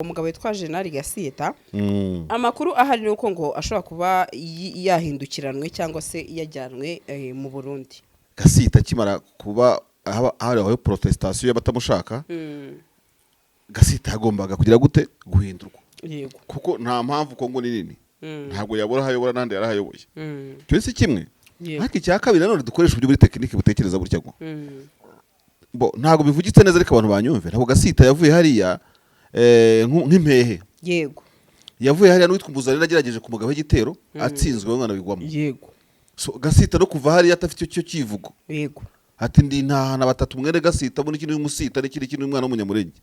umugabo witwa General Gasita amakuru ahari nuko ngo ashobora kuba yahindukiranwe cyangwa se yajyanwe mu Burundi. Gasita kimara kuba aho protestation y'abatamushaka Gasita yagombaga kugira gute guhindurwa. Yego. Kuko nta mpamvu ko ngo nini ntabwo yabora hayobora nande yarahayoboye. Cyose kimwe haki cya kabiri nanone dukoresha uburyo buri tekinike butekereza burya ngo bo ntabwo bivugitse neza ariko abantu banyumve. Ntabwo Gasita yavuye hariya nk'impehe. Yego. Yavuye hariya n'uwitwa Mbuzari nagerageje ku mugabo w'igitero atsinzwe umwana bigwamo. Yego. So Gasita no kuva hariya atafite icyo kivugo. Yego. Ati ndi ntahana batatu mwene Gasita muri kintu y'umusita n'ikindi kintu umwana w'umunyamurenge.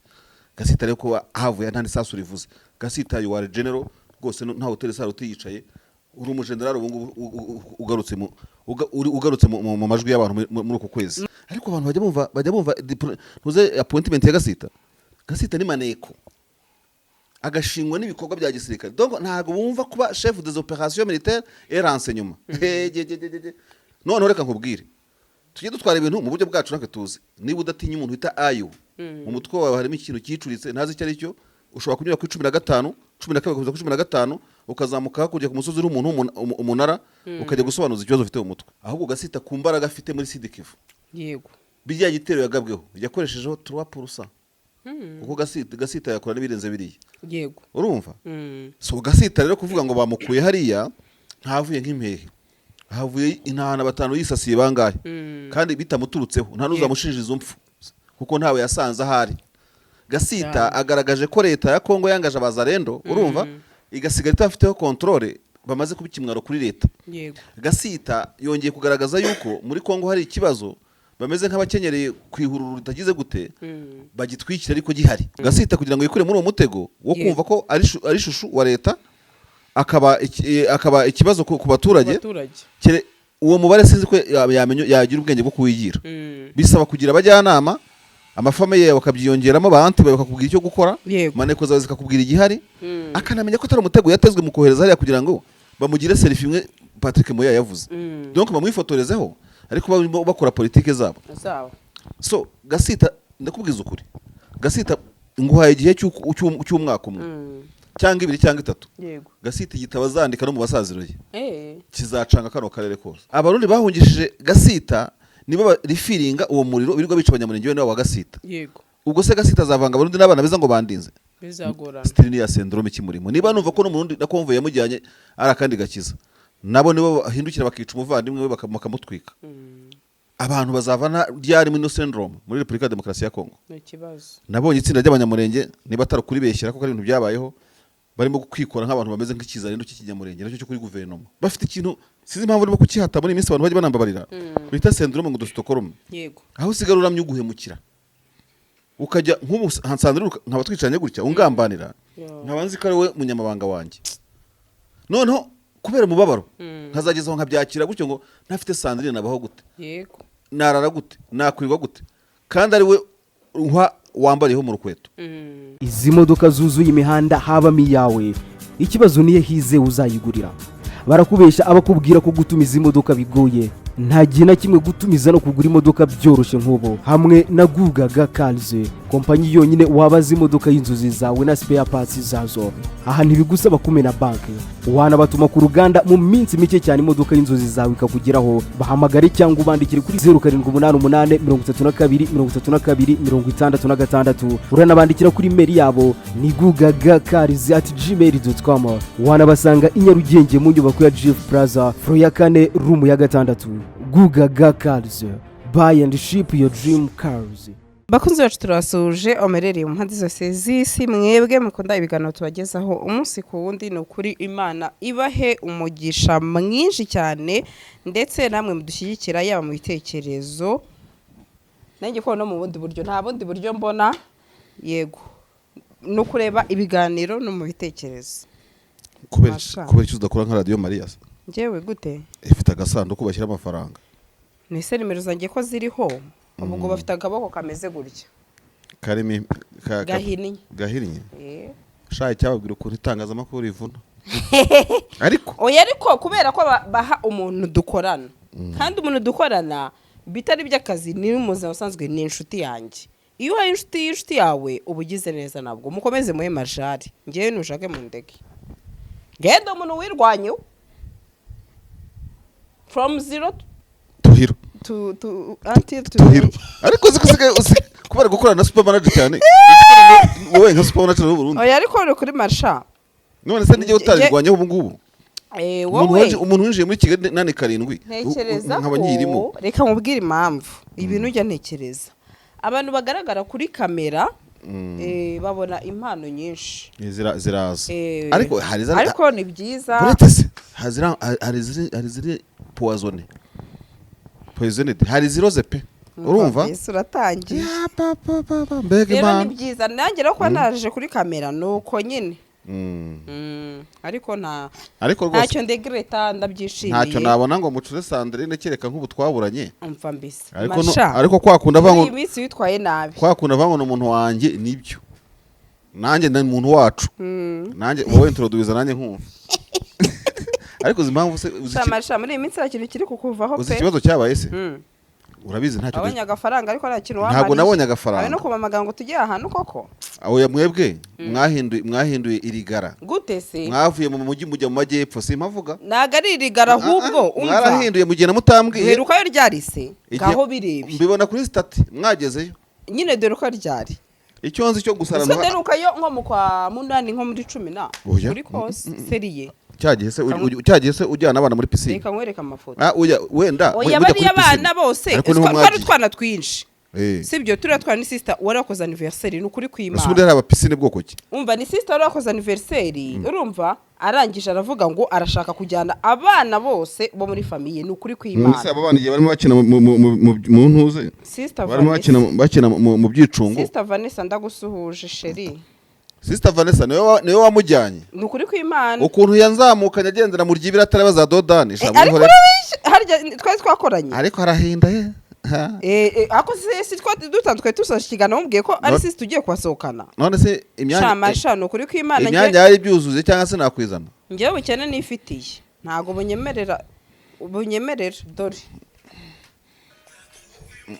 Gasita rero ko ahavuye ntandi sasu rivuze. Gasita you are general rwose nta hotel saro utiyicaye uri umujenerali ugarutse mu majwi y'abantu muri uko kwezi. Ariko abantu bajya bumva ntuze appointment ya Gasita. Gasita ni maneko agashingwa n'ibikorwa bya gisirikare. Donc ntago bumva kuba chef des opérations militaires et renseignement. None reka nkubwire tujye dutwara ibintu mu buryo bwacu nakwe tuzi. Niba udatinya umuntu wita ayo mu mutwe wawe harimo ikintu kicuritse ntazi icyo ari cyo ushobora kunyura ku 15 12 ku 15 ukazamuka kujya ku musozi w'umuntu umunara ukajya gusobanuza ikibazo ufite mu mutwe. Ahubwo Gasita ku mbaraga afite muri Sidikivu. Yego. Bijya gitero yagabweho yakoreshejeho 3%. Uko Gasita yakora n'ibirenze biriya. Yego. Urumva? So Gasita rero kuvuga ngo bamukuye hariya ntavuye nk'impehe. Havuye intahana batanu yisasiye bangahe. Kandi bitamuturutseho nta nuzamushinjiza umfu. Kuko ntawe yasanze ahari. Gasita agaragaje ko leta ya Kongo yangaje abazarendo, urumva? Igasiga itafiteho controle bamaze kubikimwaro kuri leta. Yego. Gasita yongeye kugaragaza yuko muri Kongo hari ikibazo bameze nk'abakenyereye kwihururu ritagize gute bagitwikira ariko gihari. Gasita kugira ngo yikure muri uwo mutego wo kumva ko ari shushu wa leta akaba ikibazo ku baturage. Uwo mubare sinzi ko yagira ubwenge bwo kuwigira. Bisaba kugira abajyanama amafame yawe bakabyiyongeramo bantu bakakubwira icyo gukora maneko zawe zikakubwira igihari akanamenya ko atari umutego yatezwe mu kohereza hariya kugira ngo bamugire selfie imwe Patrick Moya yavuze. Donc bamwifotorezeho ariko bakora politike zabo. So Gasita ndakubwiza ukuri. Gasita nguhaye igihe cy'umwaka umwe cyangwa ibiri cyangwa itatu. Yego. Gasita igitaba zandika no mu basaziro ye. Kizacanga kano karere kose. Abarundi bahungishije Gasita niba rifiringa uwo muriro birirwa bica abanyamurenge we wa Gasita. Yego. Ubwo se Gasita azavanga abarundi n'abana beza ngo bandinze. Bizagorana. Stilini ya syndrome kimurimo. Niba numva ko no murundi na konvoye yamujyanye arakandi gakiza. Nabo nibo bahindukira bakica umuvandimwe we bakamutwika. Abantu bazavana ryari muri no syndrome muri Republika Demokarasi ya Kongo. N'ikibazo. Nabonye itsinda ry'abanyamurenge niba atari beshyira ko ari ibintu byabayeho barimo kwikora nk'abantu bameze nk'ikizarendo cy'ikinyamurenge nacyo cyo kuri guverinoma. Bafite ikintu sinzi impamvu nibo kukihata muri iminsi abantu bajye banambabarira. Bita syndrome ngo Stockholm. Yego. Aho sigarura myuguhemukira. Ukajya nk'umuhansandira nkabatwicanye gutya ungambanira. Nkabanzi ko ari we munyamabanga wanjye. Noneho kubera mubabaro nkazagezaho nkabyakira gutyo ngo ntafite Sandrine nabaho gute. Yego. Narara gute nakwirwa gute kandi ari we wambariyeho mu rukweto. Izi modoka zuzuye imihanda habamo iyawe ikibazo niye hize uzayigurira. Barakubesha abakubwira ko gutumiza imodoka bigoye. Nta gihe na kimwe gutumiza no kugura imodoka byoroshye nk'ubo. Hamwe na Gugaga Cars, kompanyi yonyine wabaza imodoka y'inzozi zawe na spare parts zazo. Aha ntibigusaba kumena banki. Wanabatuma ku ruganda mu minsi mike cyane imodoka y'inzozi zawe ikakugeraho. Bahamagare cyangwa ubandikire kuri 0788 32 32 66. Uranabandikira kuri mail yabo ni gugagacars@gmail.com. Wanabasanga i Nyarugenge mu nyubako ya Jeff Plaza floor ya 4 room ya 6. Gugaga Cars, buy and ship your dream cars. Bakunzi bacu turasuje omerereye mu mpande zose z'isi mwebwe mukunda ibiganiro tubagezaho umunsi ku wundi no kuri Imana ibahe umugisha mwinshi cyane ndetse namwe mudushyigikira yaba mu bitekerezo nanjye ko no mu bundi buryo nta bundi buryo mbona yego no kureba ibiganiro no mu bitekerezo kubera icyo udakora nka Radio Maria. Njyewe gute ifite agasanduku bashyira amafaranga nese nimero zanjye ko ziriho ubwo bafite akaboko kameze gutya karimi gahirinye shaye cyababwira ukuntu itangazamakuru ivuna ariko kubera ko baha umuntu dukorana kandi umuntu dukorana bitari by'akazi ni umuzima usanzwe ni inshuti yanjye iyo uhaye inshuti yawe uba ugize neza, ntabwo mukomeze muhe majari ngewe nujage mu ndege ngende umuntu wirwanyeho from zero tuhiro until tuhiro ariko zikusigaye kubera gukorana na supermanager cyane wowe nka supermanager w'u Burundi. oya ariko uri kuri marsha none se nige utarirwanyeho ubu ngubu wowe umuntu winjiye muri Kigali 87 ntekereza nkaba nyirimo. ko reka mubwire impamvu ibintu ujya ntekereza abantu bagaragara kuri kamera babona impano nyinshi ziraza ariko ni byiza buretse se hari ziri poisonné hari ziroze pe urumva Yesu uratangiye mbega rero imana ni byiza nanjye rero ko naje kuri kamera nuko nyine ariko ariko rwose ntacyo ndegreta ndabyishimiye ntacyo nabona ngo mucuze Sandrine kereka nk'ubu twaburanye umva mbese ariko kwakunda vango iyi minsi witwaye nabi kwakunda vango n'umuntu wanjye nibyo nanjye ni umuntu wacu nanjye wowe introduce nanjye nkumva ariko zimpamvu se uzi muri iyi minsi ikintu kiri kukuvaho pe uzi ikibazo cyabaye se urabizi ntacyo abonye agafaranga ariko nta kintu wamariye. Ntabwo nabonye agafaranga. Abe no kumamaga ngo tujye ahantu koko. Oya mwebwe mwahinduye irigara. Gute se? Mwavuye mu mujyi mujya mu majyepfo simpavuga. Naga ari irigara ahubwo umva. Mwarahinduye mugena mutambwiye. Heruka yo ryarise. Gaho birebe. Mbibona kuri stati mwagezeyo. Nyine deruka ryari. Icyo nzi cyo gusarana. So deruka yo nko mu kwa munani nko muri 10 muri kose seriye. Cyagiye se ujyana abana muri piscine. Reka nkwereka amafoto. Wenda oya bari abana bose twari twana twinshi. Sibyo turi twana ni sister warakoze anniversaire n'ukuri kwimana. Asubude hari aba piscine bwoko ki? Umva ni sister warakoze anniversaire urumva arangije aravuga ngo arashaka kujyana abana bose bo muri famille n'ukuri kwimana. Aba bana igihe barimo bakina mu ntuze. Sister barimo bakina mu byicungo. Sister Vanessa ndagusuhuje sheri. Sister Vanessa niwe wamujyanye. Nukuri kwimana. Ukuntu yanzamukanye agendera mu ryibira atari baza Dodani ariko harya twari twakoranye. Ariko harahinda ye. Ako se twa dutandukanye tusashikigana mubwiye ko ari sisi tugiye kwasohokana. None se imyanya nukuri kwimana imyanya yari byuzuze cyangwa se nakwizana. Ngewe bukene nifitiye. Ntago bunyemerera dore.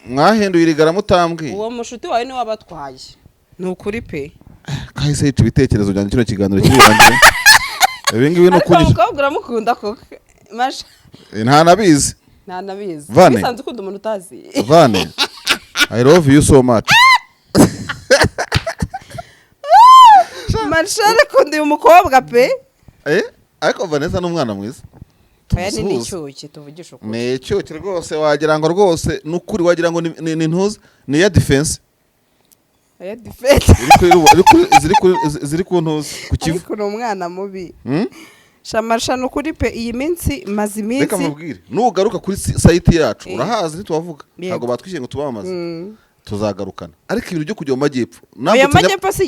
Mwahinduye irigara mutambwi. Uwo mushuti wawe ni wabatwaye. Nukuri pe. Kahise yica ibitekerezo byanjye kino kiganiro kibirangiye. Ibingibi no kuri. Ariko uramukunda koko. Masha. Nta nabizi. Bisanzwe ukunda umuntu utazi. Vane. I love you so much. Marshall kundi umukobwa pe. Ariko Vanessa n'umwana mwiza. Aya ni nicyoke tuvugisha ukuri. Ne cyoke rwose wagira ngo rwose nukuri wagira ngo ni ntuze ni ya defense. Aya defense. Ziri ku ntuze ku kivu. Ariko n'umwana mubi. Shamasha nukuri pe iyi minsi mazi minsi. Reka mubwire nugaruka kuri site yacu urahazi ntitwavuga ntago batwishyuye ngo tubamamaze. Tuzagarukana ariko ibintu byo kujya mu majyepfo nambutse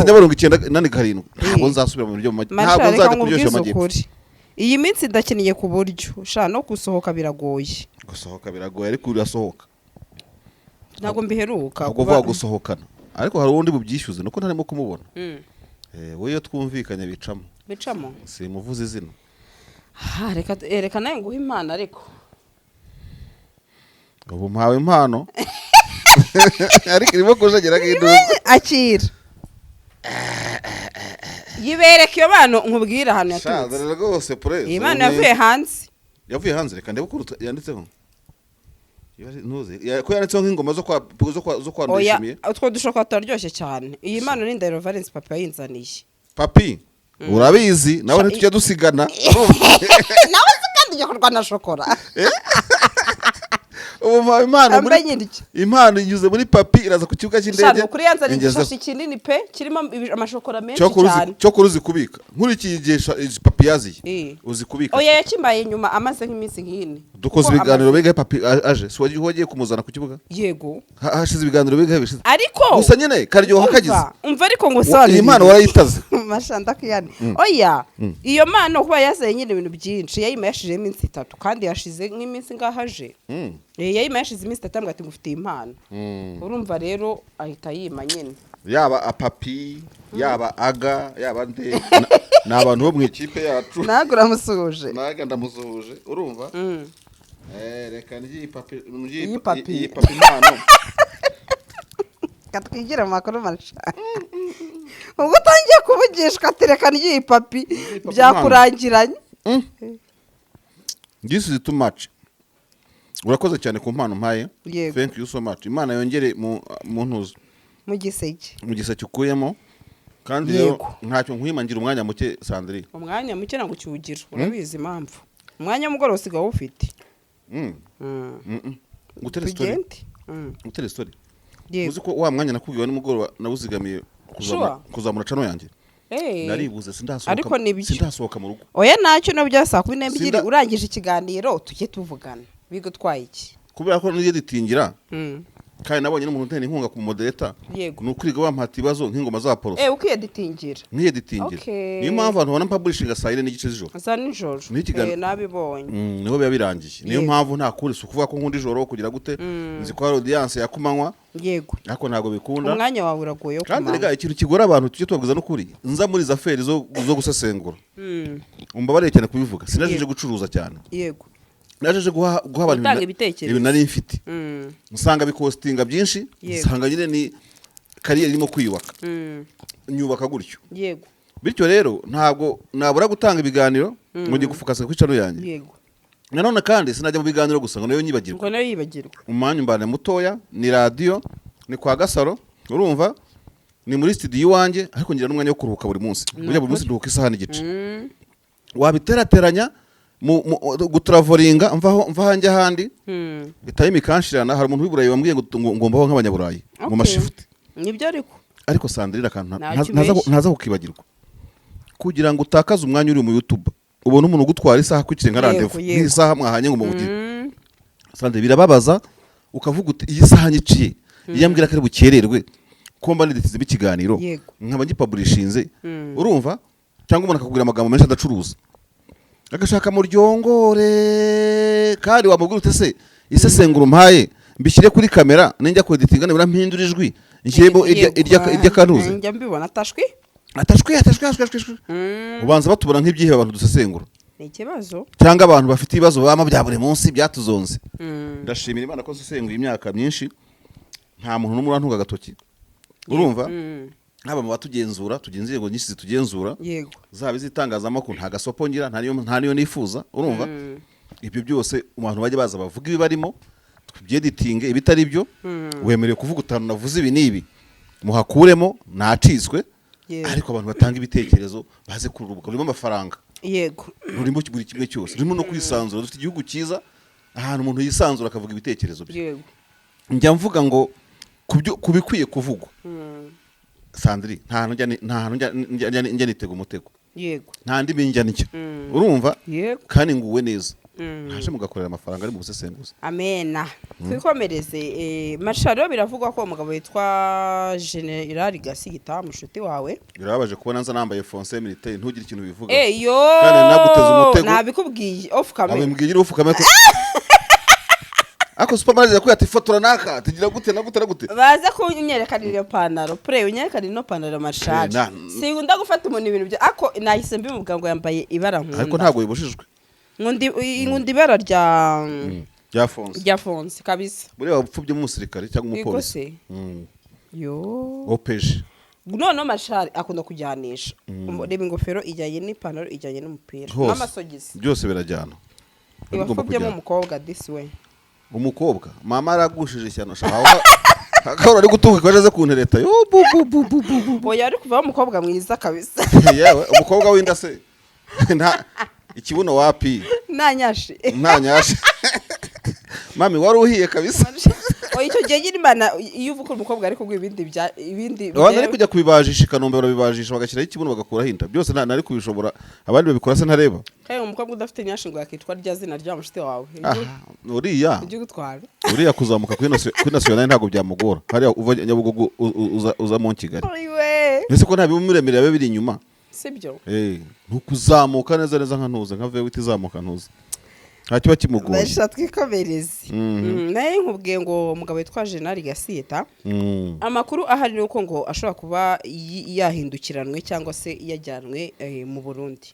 Nyabarongo 9 ntabwo nzasubira mu buryo mu majyepfo ntabwo nzajya kuryoshya amajyepfo. Iyi minsi ndakiniye ku buryo sha no gusohoka biragoye ariko urasohoka ntabwo mbiheruka kuva gusohokana ariko hari undi bubyishyuze nuko ntarimo kumubona wowe iyo twumvikanye bicamo simuvuze izina reka nawe nguhe impano ariko ubu mpawe impano ariko irimo kujagera nk'induzi akira yibereka iyo bano nkubwira ahantu yaturutse shadara rwose press iyi bano yavuye hanze reka ndebe ko yanditseho ko yanditseho nk'ingoma zo kwa Ndishimiye utwo dushoka turaryoshye cyane iyi mpano ni Ndahiro Valence papa yinzaniye papi urabizi nawe ntitujya dusigana nawe sikandi kurwana shokora ubu impano inyuze muri papi iraza ku kibuga cy'indege kuri yanzana igishashi kinini pe kirimo amashokora menshi cyane cyo kuruzi kubika nkurikiye igihe papi yaziye uzi kubika oya yakimbaye nyuma amaze nk'iminsi nk'ine dukoze ibiganiro bigahe papi aje si wagiye kumuzana ku kibuga yego hashize ibiganiro bigahe bishize ariko gusa nyine karyoha kagize umva ariko ngo sone iyi mpano warayitaze mashanda kiyane oya iyo mpano kuba yazanye nyine ibintu byinshi yayima yashije iminsi 3 kandi yashize nk'iminsi ngahaje yayima yashize iminsi 3 ati ngufitiye impano urumva rero ahita yima nyine yaba apapi yaba aga yaba nde n'abantu bo mu ikipe yacu nagura musuhuje naga ndamusuhuje urumva reka ngiye papi impano katwigira amakuru marashari ubwo utangiye kuvugishwa atereka n'iyi papi byakurangiranye this is too much. Urakoze cyane ku mpano mpaye. Yego. Thank you so much. Imana yongere mu ntuzo mu giseke ukuyemo kandi rero ntacyo nkwimangira umwanya muke Sandrine. umwanya muke ntabwo ukiwugira urabizi impamvu umwanya w'umugoroba usigaye ufite Ngutere story. Uzi ko wa mwanya nakubwiwe nimugoroba nawuzigamiye kuzamura cano yanjye. Naribuze sindasohoka mu rugo. Oya nacyo no byasa 12 urangije ikiganiro tujye tuvugana bigutwaye iki kubera ko niyo ditingira kandi nabonye n'umuntu utera inkunga ku moderator nukuriga wampata ibibazo nk'ingoma za Poroso ukiye ditingira niyo mpamvu abantu bana publishing asayire n'igice z'ijoro za nijoro nabibonye niho biba birangiye niyo mpamvu nta kuri kuvuga ko nkunda ijoro kugira gute nzi ko audience yakumanywa yego ariko ntago bikunda umwanya wawe uragoye kandi rega ikintu kigora abantu tujye tubabwiza no kuri nza muri za feri zo gusesengura umbabareye cyane kubivuga sinajeje gucuruza cyane yego najeje guha abantu ibintu nari mfite musanga bikostinga byinshi musanga nyine ni kariyeri irimo kwiyubaka nyubaka gutyo yego bityo rero ntabwo nabura gutanga ibiganiro ngo ngiye gufukasa ku icaro yanjye yego nanone kandi sinajya mu biganiro gusa ngo nayo nyibagirwa umwanya mbane mutoya ni radio ni kwa Gasaro urumva ni muri studio iwanjye ariko ngira n'umwanya wo kuruhuka buri munsi buri munsi nduhuka isaha n'igice wabiterateranya gutravolinga mva hanjye handi bitaye imikanshirana hari umuntu w'iburayi wambwiye ngo mbaho nk'abanyaburayi mu mashifuti nibyo ariko Sandrine akantu ntaza kukibagirwa kugira ngo utakaze umwanya uri mu YouTube ubona umuntu ugutwara isaha kwikire nka rendezvous nk'isaha mwahanye ngo muvugire Sandrine birababaza ukavuga uti iyi saha nyiciye yambwira ko ari bukererwe komba nditize bikiganiro nkaba ngipublishinze urumva cyangwa umuntu akakubwira amagambo menshi adacuruza agashaka mu ryongore kandi wamubwira ute se isesengura umpaye mbishyire kuri kamera ninjya ku editinga nibura mpindura ijwi nshyiremo irya kanuze njya mbibona atashwi ubanza batubona nk'ibyihe abantu dusesengura ni ikibazo cyangwa abantu bafite ibibazo bama bya buri munsi byatuzonze ndashimira Imana ko sesenguye imyaka myinshi nta muntu n'umwe urantunga agatoki urumva haba mu batugenzura tugenziye ngo nyinshi zitugenzura yego zaba izitangazamakuru nta gasopo ngira nta niyo nifuza urumva ibyo byose abantu bajye baza bavuga ibibarimo tubyeditinge ibitari byo wemerewe kuvuga utanu navuze ibi nibi muhakuremo nacitswe ariko abantu batanga ibitekerezo baze kururubuka rurimo amafaranga yego rurimo buri kimwe cyose rurimo no kwisanzura dufite igihugu cyiza ahantu umuntu yisanzura akavuga ibitekerezo bye yego njya mvuga ngo kubikwiye kuvugwa Sandrine nta hantu njya nitega umutego yego nta ndimi njya nicyo urumva yego kandi nguwe neza ntaje mugakorera amafaranga ari mu busesenguzi amena twikomereze masharo biravugwa ko umugabo witwa General Gasigita mushuti wawe birababaje kubona nza nambaye fonse militaire ntugire ikintu bivuga kandi naguteza umutego nabikubwiye off camera abimubwiye off camera ako supermarket yakwiye ati fotora naka tugira gute na gute baza kunyerekanira iyo pantaro pre unyerekanira no pantaro mashari singunda gufata umuntu ibintu bya ako nahise mbimuvuga ngo yambaye ibara nkunda ariko ntago yibujijwe ngundi ibara rya fonse kabisa muri abapfubye mu musirikare cyangwa umupolisi yo opeje none mashari akunda kujyanisha reba ingofero ijyanye n'ipantaro ijyanye n'umupira n'amasogisi byose birajyana ibapfubye mu mukobwa this way umukobwa mama aragushije cyane ashaka akaba ari gutunga kwaje kuntereta yo boya ari kuva umukobwa mwiza kabisa yewe umukobwa winda se nta ikibuno wapi nanyashe mami wari uhiye kabisa icyo gihe nyine Imana iyo uvuka umukobwa ariko gwa ibindi abandi ari kujya kubibajisha Kanombe barabibajisha bagashyiraho ikibuno bagakuraho inda byose nari kubishobora abandi babikora se ntareba kandi umukobwa udafite nyashi ngo yakitwa rya zina rya mushiti wawe uriya kuzamuka kuri nationale ntago byamugora hari uva Nyabugogo uza mu Kigali ese ko ntabimuremerera biri inyuma sibyo ntukuzamuka neza nka ntuza nka vewiti zamuka ntuza ntacyo kimugoye basha twikomereze naye nkubwiye ngo umugabo witwa General Gasita amakuru ahari nuko ngo ashobora kuba yahindukiranwe cyangwa se yajyanwe mu Burundi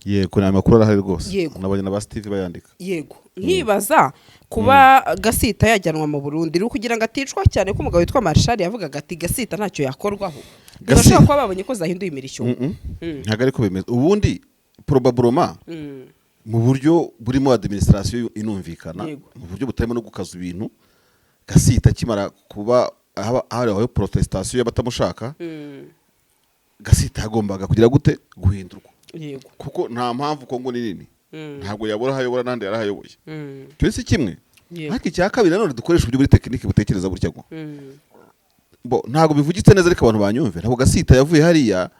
yego ni amakuru arahari rwose Yego. nabonye na ba Steve bayandika yego nkibaza kuba Gasita yajyanwa mu Burundi uri kugira ngo aticwa cyane ko umugabo witwa Marshal yavugaga ati Gasita ntacyo yakorwaho birashobora kuba babonye ko zahinduye imirishyo ntabwo ariko bimeze ubundi probablement mu buryo burimo administration inumvikana Yego. mu buryo butarimo no gukaza ibintu Gasita akimara kuba hariho protestation y'abatamushaka Gasita yagombaga kugira gute guhindurwa yego kuko nta mpamvu Kongo ni nini ntabwo yabura hayobora nande yarahayoboye cyo si kimwe Yego. ariko icya kabiri nanone dukoresha uburyo buri tekinike butekereza burya ngo bo ntabwo bivugitse neza ariko abantu banyumve ntabwo Gasita yavuye hariya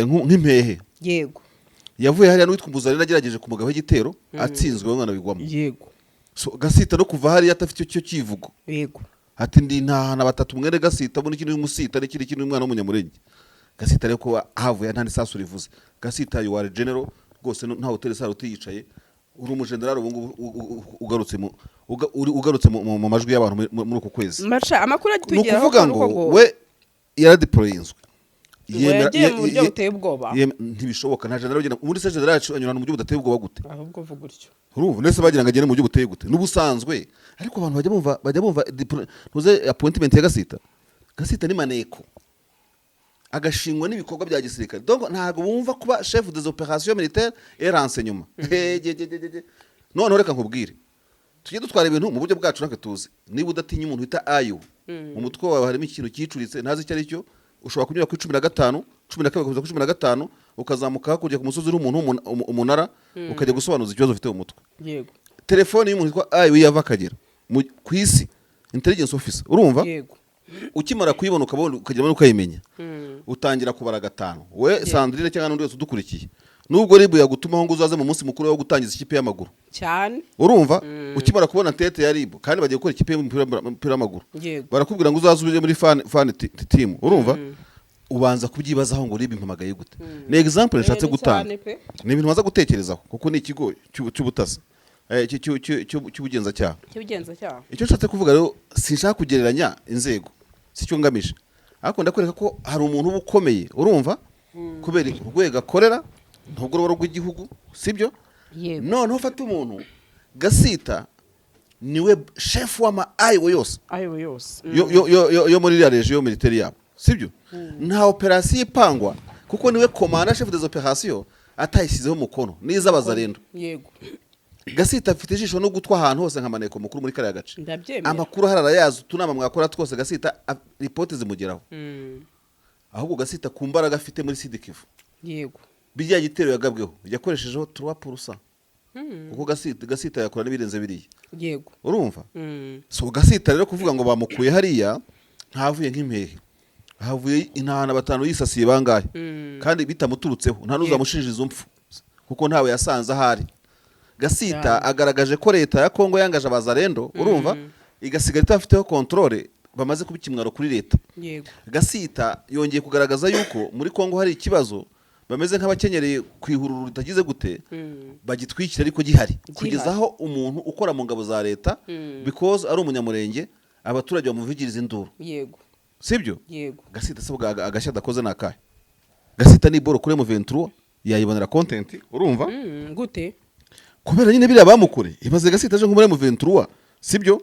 nk'impehe yego yavuye hariya n'uwitwa Mbuzanira agerageje kumugabo igitero atsinzwe umwana bigwamo yego so Gasita no kuva hariya atafite icyo kivugo yego ati ndi ntahana batatu mwene Gasita muri kintu y'umusita n'ikindi kintu umwana w'umunyamurenge Gasita rero ko havuye nta n'isasu rivuze Gasita you are general rwose nta hotel saro utiyicaye uri umujenerali ubu ugarutse mu majwi y'abantu muri uko kwezi Marshal amakuru agitugeraho nukuvuga ngo we yaradeployinzwe yagiye mu buryo buteye ubwoba ntibishoboka nta general ugenda muri se general anyurana mu buryo budateye ubwoba gute ahubwo vuga gutyo urumva nese bagira ngo agende mu buryo buteye gute n'ubusanzwe ariko abantu bajya bumva ntuze appointment ya Gasita ni maneko agashingwa n'ibikorwa bya gisirikare donc ntago bumva kuba chef des opérations militaires et renseignement none reka nkubwire tujye dutwara ibintu mu buryo bwacu natwe tuzi niba udatinya umuntu wita ayo mu mutwe wawe harimo ikintu cyicuritse ntazi icyo ari cyo ushobora kunyura ku 15 12 kugeza ku 15 ukazamuka kujya ku musozi w'umuntu umunara ukajya gusobanuza ikibazo ufite mu mutwe yego telefone y'umuntu witwa ayo yava akagera ku isi intelligence officer urumva yego ukimara kuyibona ukajya ukayimenya utangira kubara 5 we Sandrine cyangwa n'undi wese udukurikiye nubwo ribu yagutumaho ngo uzaze mu munsi mukuru wo gutangiza ikipe y'amaguru cyane urumva ukimara kubona tete ya ribu kandi bagiye gukora ikipe y'umupira w'amaguru barakubwira ngo uzaze uje muri fan team urumva ubanza kubyibazaho ngo ribu impamagaye gute ni example nshatse gutanga ni ibintu waza gutekerezaho kuko ni ikigo cy'ubutasi cy'ubugenzacyaha icyo nshatse kuvuga rero sinshaka kugereranya inzego sicyo ngamije ariko ndakwereka ko hari umuntu uba ukomeye urumva kubera urwego akorera ntugorora rw'igihugu sibyo noneho ufata umuntu Gasita niwe chef w'ama ayo yose yo muri la region militaire yabo sibyo nta operation ipangwa kuko niwe commandant chef des opérations atayisizeho umukono niza bazarendo yego Gasita afite ijisho no gutwa ahantu hose nkamaneko mukuru muri kariya gace amakuru harara yazo tunama mwakora twose Gasita report zimugeraho ahubwo Gasita ku mbaraga afite muri Sidikivu yego bijya gitero yagabweho yakoreshejeho 3% uko Gasita yakora n'ibirenze biriya yego urumva so Gasita rero kuvuga ngo bamukuye hariya ntavuye nk'impehe havuye intahana batanu yisasiye bangahe kandi bitamuturutseho nta nuzamushinjiza umfu kuko ntawe yasanze ahari Gasita agaragaje ko leta ya Kongo yangaje abazarendo urumva igasigara itafiteho controle bamaze kubikimwaro kuri leta yego Gasita yongeye kugaragaza yuko muri Kongo hari ikibazo bameze nk'abakenyereye kwihururu ritagize gute bagitwikira ariko gihari kugezaho umuntu ukora mu ngabo za leta because ari umunyamurenge abaturage bamuvugiriza induru yego sibyo yego Gasita sabwa agashya dakoze nakahe Gasita ni boro kuri mu 23 yayibonera content urumva gute kubera nyine biriya bamukore ibaze Gasita aje nk'umure mu 23 sibyo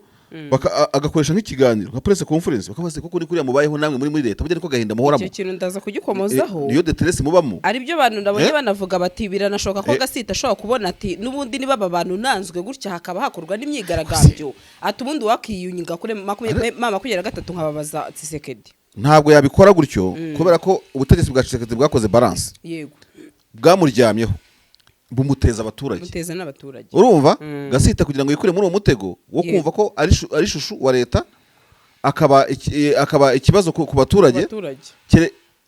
agakoresha nk'ikiganiro nka press conference bakabaze koko ni kuriya mubayeho namwe muri leta burya niko gahinda muhoramo icyo kintu ndaza kugikomozaho niyo deteresse mubamo ari byo bantu ndabonye banavuga bati biranashoka ko Gasita ashobora kubona ati nubundi niba abantu nanzwe gutya hakaba hakorwa n'imyigaragambyo ati ubundi wakiyunyinga kuri 23 nkababaza Tshisekedi ntabwo yabikora gutyo kubera ko ubutegetsi bwa Tshisekedi bwakoze balance yego bwamuryamyeho bumuteza abaturage muteza n'abaturage urumva Gasita kugira ngo yikure muri uwo mutego wo kumva ko ari shushu wa leta akaba ikibazo ku baturage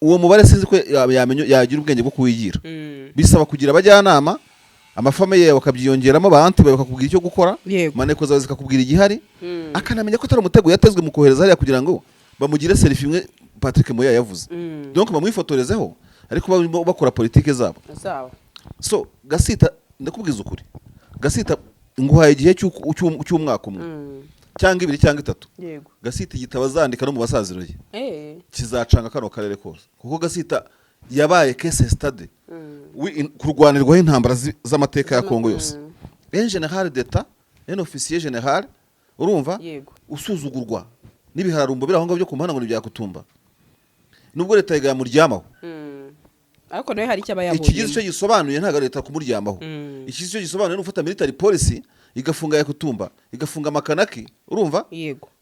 uwo mubare sinzi ko yagira ubwenge bwo kuwigira bisaba kugira abajyanama amafame yawe bakabyiyongeramo abantu bakakubwira icyo gukora maneko zawe zikakubwira igihari akanamenya ko atari umutego yatezwe mu kohereza hariya kugira ngo bamugire selfie imwe Patrick Moya yavuze donc bamwifotorezeho ariko bakora politike zabo so Gasita ndakubwiza ukuri Gasita nguhaye igihe cy'umwaka umwe cyangwa 2 cyangwa 3 yego Gasita igitaba zandika no mu basaziro ye kizacanga kano karere kose kuko Gasita yabaye case study kurwanirwaho intambara z'amateka ya Kongo yose en general d'etat en officier general urumva usuzugurwa n'ibihararumbo biri aho ngaho byo kumana ngo nibyakutumba nubwo leta yiga muryamaho ariko nawe hari cyabayabonye ikigize cyo gisobanuye ntago leta kumuryamaho ikigize cyo gisobanuye n'ufata military policy igafunga yakutumba igafunga makanaki urumva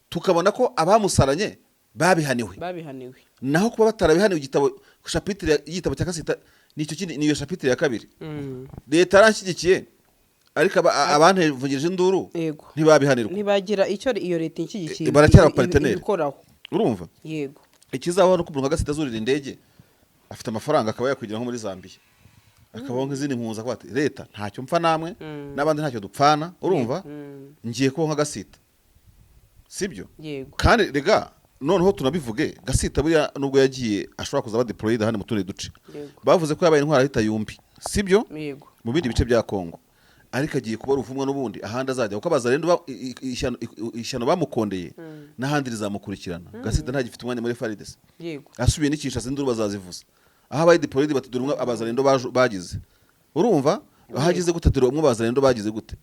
tukabona ko abamusaranye babihaniwe naho kuba batarabihaniwe igitabo chapitre y'igitabo cya Kasita nicyo kindi niyo chapitre ya kabiri leta aranshyigikiye ariko abantevugirije induru ntibabihanirwa ntibagira icyo iyo leta inshyigikiye baracyara partenaire urumva ikizaho no kubunga Kasita zurira indege afite amafaranga akaba yakwigira nko muri Zambia akabaho nk'izindi mpuza kwati leta ntacyo mpfa namwe n'abandi ntacyo dupfana urumva ngiye kuba nka Kasita sibyo kandi rega noneho tunabivuge Kasita buriya nubwo yagiye ashobora kuza deployed hano mu tundi duce bavuze ko yabaye intwara hita yumbi sibyo mu bindi bice bya Kongo ariko agiye kuba ruvumwa n'ubundi ahandi azajya kuko abazarendo ishyano bamukondeye n'ahandi rizamukurikirana Kasita ntagifite umwanya muri FARDC asubiye n'icisha zinduru bazazivuza aho abaye deployed batudurumwa abazarendo bagize urumva ahagize gute dore umwe abazarendo bagize gute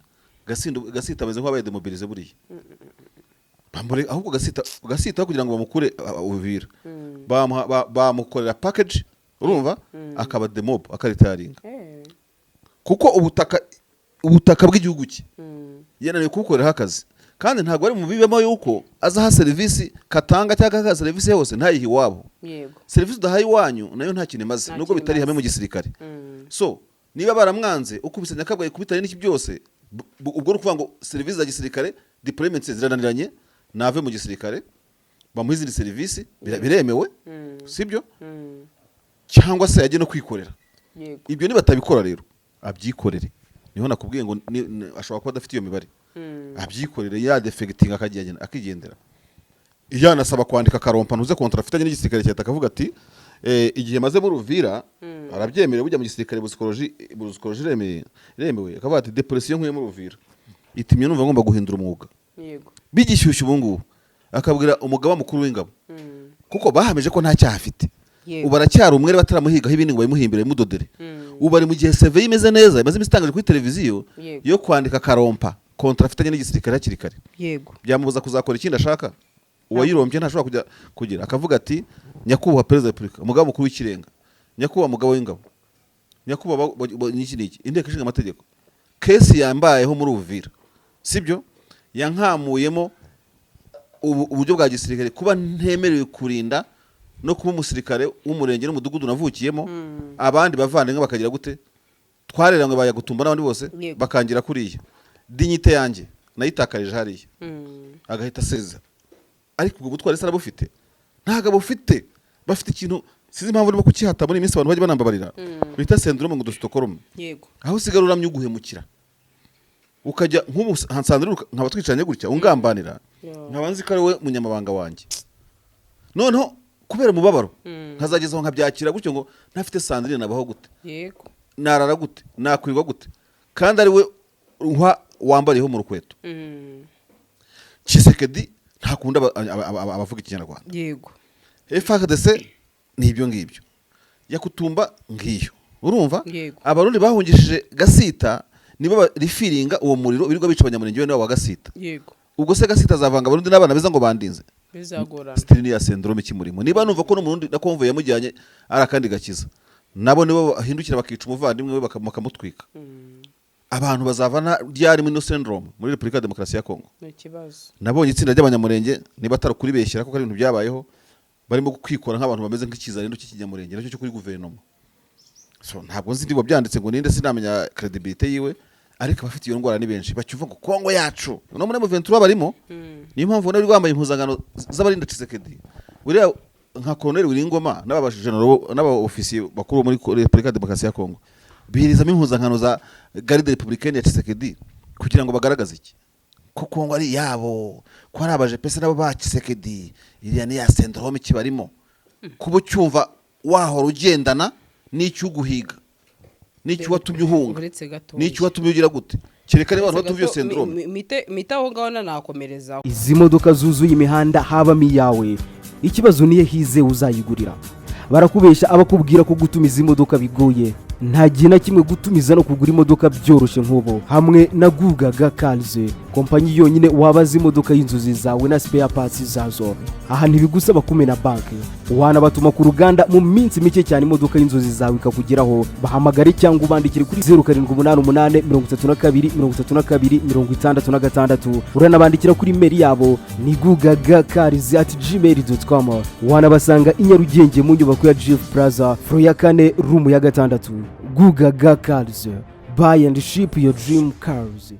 Kasita ameze nk'abaye demobilize buriya bambure ahubwo Kasita kugira ngo bamukure ubuvira bamukorera package urumva akaba demob akaritaringa kuko ubutaka bw'igihugu cye yananiwe kubukorera akazi kandi ntabwo ari mu bibemo yuko azaha service katanga cyangwa ka service yose ntayihi wabo service udahaye iwanyu nayo nta kintu imaze nubwo bitari hamwe mu gisirikare so niba baramwanze ukubise nyakabwaye kubitanye n'iki byose ubwo no kuvuga ngo service za gisirikare deployment zirananiranye nave mu gisirikare bamuha izindi serivisi biremewe sibyo cyangwa se yagiye no kwikorera ibyo nibatabikora rero abyikorere niho nakubwiye ngo ashobora kuba adafite iyo mibare abyikorere ya defecting akigendera yanasaba kwandika karompa ntuze kontra afitanye n'igisirikare cyata akavuga ati igihe maze mu Ruvira arabyemerewe bujya mu gisirikare buzikoroje remewe akavuga ati depression nkwiye mu Ruvira itimye numva ngomba guhindura umwuga bigishyushye ubungubu akabwira umugaba mukuru w'ingabo kuko bahameje ko nta cyaha afite ubu aracyari umwere bataramuhigaho ibindi ngo bayimuhimbire mudodere ubu ari mu gihe CV imeze neza imaze imistangaje kuri televiziyo yo kwandika karompa kontra afitanye n'igisirikare hakiri kare byamubuza kuzakora ikindi ashaka uwayirombye ntashobora kugira akavuga ati nyakubahwa perezida wa Repubulika umugaba mukuru w'ikirenga nyakubahwa mugabo w'ingabo nyakubahwa n'iki inteko ishinga amategeko kesi yambayeho muri Uvira sibyo yankamuyemo uburyo bwa gisirikare kuba ntemerewe kurinda no kuba umusirikare w'umurenge n'umudugudu navukiyemo abandi bavandimwe bakagira gute twareranywe bayagutumba n'abandi bose bakangira kuriya dignité yanjye nayitakarije hariya agahita seza ariko ubwo butwari se arabufite ntago bufite bafite ikintu sizi impamvu niba kukihata muri iminsi abantu bajya banambabarira bita syndrome ngo dusitokorome aho usigara uramye uguhemukira ukajya nk'ubu hansandira nkaba twicanye gutya ungambanira nkabanzi ko ari we munyamabanga wanjye noneho kubera umubabaro nkazagezaho nkabyakira gutyo ngo ntafite Sandrine nabaho gute narara gute nakwirwa gute kandi ari we wambariyeho mu rukweto Tshisekedi ntakunda abavuga ikinyarwanda FARDC ni ibyo ngibyo yakutumba ngiyo urumva abarundi bahungishije Kasita nibo rifiringa uwo muriro birirwa bica abanyamurenge we nabo wa Kasita ubwo se Kasita azavanga abarundi n'abana beza ngo bandinze bizagorana ya syndrome kimurimo niba numva ko no murundi na konvo yamujyanye arakandi gakiza nabo nibo ahindukira bakica umuvandimwe we bakamutwika abantu bazavana ryari muri no syndrome muri Republika Demokarasi ya Kongo nabonye itsinda ry'abanyamurenge niba atari kuri beshyira ko ari ibintu byabayeho barimo kwikora nk'abantu bameze nk'ikizarendo cy'ikinyamurenge nacyo cyo kuri guverinoma so ntabwo nzi ndibo byanditse ngo ninde sinamenya credibility yiwe ariko abafite iyo ndwara ni benshi bacyuva ngo Kongo yacu no muri M23 barimo niyo mpamvu nari rwambaye impuzangano z'abarinda Tshisekedi uriya nka Colonel Wiringoma n'ababashije general n'aba officier bakuru muri Republika Demokarasi ya Kongo birizamo impuzangano za Garde Républicaine ya Tshisekedi kugira ngo bagaragaze iki ko Kongo ari yabo ko ari abaje pese nabo ba Tshisekedi iriya ni ya syndrome kibarimo kubo cyumva wahora ugendana n'icyo uguhiga n'icyo watumye uhunga n'icyo watumye ugira gute kereka niba abantu batuvyo syndrome mitaho ngaho nakomereza izi modoka zuzuye imihanda habamo iyawe ikibazo niye hize uzayigurira barakubesha abakubwira ko gutuma izi modoka bigoye nta gihe na kimwe gutumiza no kugura imodoka byoroshye nk'ubu hamwe na Gugaga Cars, kompanyi yonyine wabaza imodoka y'inzozi zawe na spare parts zazo. Aha ntibigusaba kumena banki, wanabatuma ku ruganda mu minsi mike cyane imodoka y'inzozi zawe ikakugeraho. Bahamagare cyangwa ubandikire kuri 0788 32 32 66. Uranabandikira kuri mail yabo ni gugagacars@gmail.com. Wanabasanga i Nyarugenge mu nyubako ya GF Plaza floor ya 4 room ya 6. Gugaga Cars, buy and ship your dream cars.